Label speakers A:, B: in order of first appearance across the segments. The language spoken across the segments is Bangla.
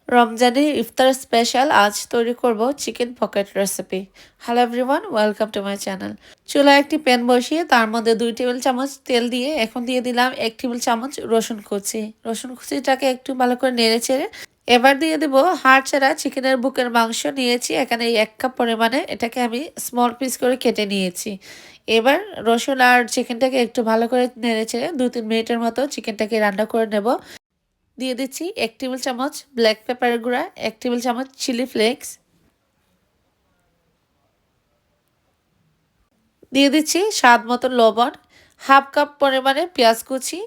A: রমজানের ইফতার স্পেশাল আজ তৈরি করব chicken pocket recipe. Hello everyone, welcome to my channel. চুলায় একটি প্যান বসিয়ে তার মধ্যে 2 টেবিল চামচ তেল দিয়ে এখন দিয়ে দিলাম 1 টেবিল চামচ রসুন কুচি। রসুন কুচিটাকে একটু ভালো করে নেড়ে চেড়ে এবার দিয়ে দেব হাড় ছাড়া চিকেনের বুকের মাংস নিয়েছি এখানে 1 কাপ পরিমাণে। এটাকে আমি স্মল পিস করে কেটে নিয়েছি। এবার রসুন আর চিকেনটাকে একটু ভালো করে নেড়ে চেড়ে 2-3 মিনিটের মতো চিকেনটাকে রান্না করে নেব। দিয়ে দিচ্ছি 1 টেবিল চামচ ব্ল্যাক পেপার গুঁড়া, 1 টেবিল চামচ চিলি ফ্লেক্স, দিয়ে দিচ্ছি স্বাদ মতো লবণ, হাফ কাপ পরিমাণে পেঁয়াজ কুচি,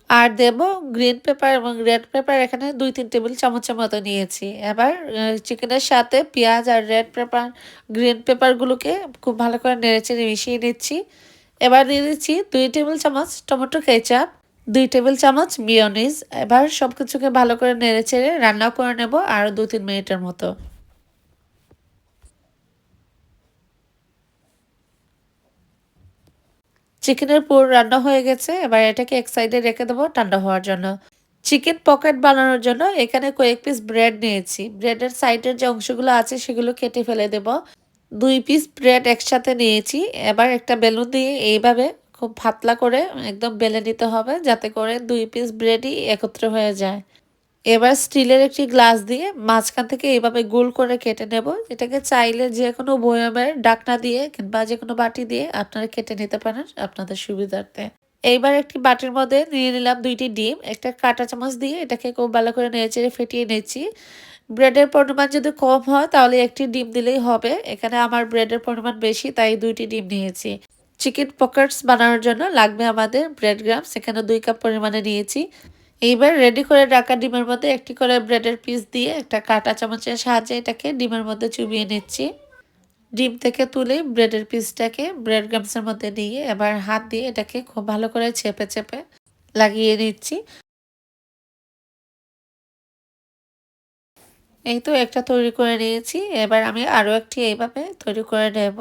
A: আর দেব গ্রিন পেপার এবং রেড পেপার এখানে 2-3 টেবিল চামচের মতো নিয়েছি। এবার চিকেনের সাথে পেঁয়াজ আর রেড পেপার গ্রিন পেপারগুলোকে খুব ভালো করে নেড়েচেড়ে মিশিয়ে নিচ্ছি। এবার দিয়ে দিচ্ছি 2 টেবিল চামচ টমেটো কেচাপ, 2 টেবিল চামচ মিয়োনিজ। এবার সব কিছুকে ভালো করে নেড়েচেড়ে রান্না করে নেব আরও 2-3 মিনিটের মতো। চিকেনের পুর রান্না হয়ে গেছে। এবার এটাকে এক সাইডে রেখে দেবো ঠান্ডা হওয়ার জন্য। চিকেন পকেট বানানোর জন্য এখানে কয়েক পিস ব্রেড নিয়েছি। ব্রেডের সাইডের যে অংশগুলো আছে সেগুলো কেটে ফেলে দেব। 2 পিস ব্রেড একসাথে নিয়েছি। এবার একটা বেলুন দিয়ে এইভাবে খুব পাতলা করে একদম বেলে নিতে হবে যাতে করে 2 পিস ব্রেডই একত্র হয়ে যায়। এবার স্টিলের একটি গ্লাস দিয়ে মাঝখান থেকে এইভাবে গোল করে কেটে নেব। এটাকে চাইলে যে কোনো বয়ামের ঢাকনা দিয়ে কিংবা যে কোনো বাটি দিয়ে আপনারা কেটে নিতে পারেন আপনাদের সুবিধার্থে। এইবার একটি বাটির মধ্যে নিয়ে নিলাম 2টি ডিম। একটা কাঁটা চামচ দিয়ে এটাকে খুব ভালো করে নেড়েচেড়ে ফেটিয়ে নিচ্ছি। ব্রেডের পরিমাণ যদি কম হয় তাহলে একটি ডিম দিলেই হবে। এখানে আমার ব্রেডের পরিমাণ বেশি তাই 2টি ডিম নিয়েছি। চিকেন পকেটস বানানোর জন্য লাগবে আমাদের ব্রেড গ্রামস। এখানে 2 কাপ পরিমাণে নিয়েছি। এইবার রেডি করে রাখা ডিমের মধ্যে একটি করে ব্রেডের পিস দিয়ে একটা কাঁটা চামচের সাহায্যে এটাকে ডিমের মধ্যে চুবিয়ে নিচ্ছি। ডিম থেকে তুলে ব্রেডের পিসটাকে ব্রেড গামসের মধ্যে নিয়ে এবার হাত দিয়ে এটাকে খুব ভালো করে চেপে চেপে লাগিয়ে নিচ্ছি। এই তো একটা তৈরি করে নিয়েছি। এবার আমি আরও একটি এইভাবে তৈরি করে নেব।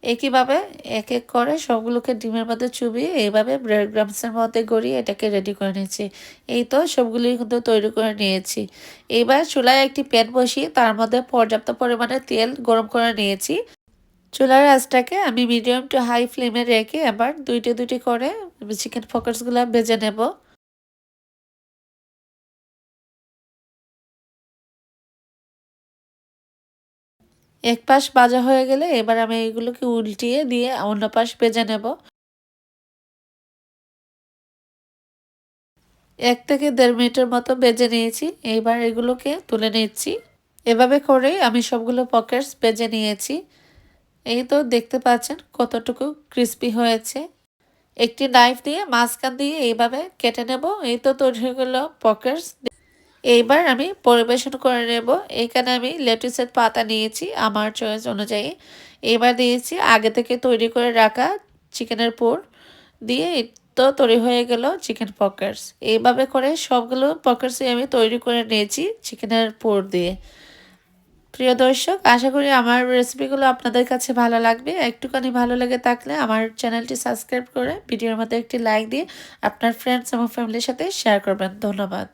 A: একইভাবে এক এক করে সবগুলোকে ডিমের মধ্যে চুবিয়ে এইভাবে ব্রেড ক্রাম্বসের মধ্যে গড়িয়ে এটাকে রেডি করে নিয়েছি। এই তো সবগুলোই কিন্তু তৈরি করে নিয়েছি। এবার চুলায় একটি প্যান বসিয়ে তার মধ্যে পর্যাপ্ত পরিমাণে তেল গরম করে নিয়েছি। চুলার আঁচটাকে আমি মিডিয়াম টু হাই ফ্লেমে রেখে এবার দুইটি দুইটি করে চিকেন পকেটসগুলো ভেজে নেব। এক পাশ ভাজা হয়ে গেলে এবার আমি এগুলোকে উল্টিয়ে দিয়ে অন্য পাশ ভেজে নেব। 1 থেকে 1.5 মিনিটের মতো ভেজে নিয়েছি। এইবার এগুলোকে তুলে নিচ্ছি। এভাবে করেই আমি সবগুলো পকেটস ভেজে নিয়েছি। এই তো দেখতে পাচ্ছেন কতটুকু ক্রিস্পি হয়েছে। একটি নাইফ দিয়ে মাঝখান দিয়ে এইভাবে কেটে নেব। এই তো তৈরি হয়ে গেল পকেটস। এইবার আমি পরিবেশন করে নেব। এখানে আমি লেটুসের পাতা নিয়েছি আমার চয়েস অনুযায়ী। এবার দিয়েছি আগে থেকে তৈরি করে রাখা চিকেনের পুর দিয়ে। তো তৈরি হয়ে গেল চিকেন পকেটস। এইভাবে করে সবগুলো পকেটসই আমি তৈরি করে নিয়েছি চিকেনের পুর দিয়ে। প্রিয় দর্শক, আশা করি আমার রেসিপিগুলো আপনাদের কাছে ভালো লাগবে। একটুখানি ভালো লেগে থাকলে আমার চ্যানেলটি সাবস্ক্রাইব করে ভিডিওর মধ্যে একটি লাইক দিয়ে আপনার ফ্রেন্ডস এবং ফ্যামিলির সাথে শেয়ার করবেন। ধন্যবাদ।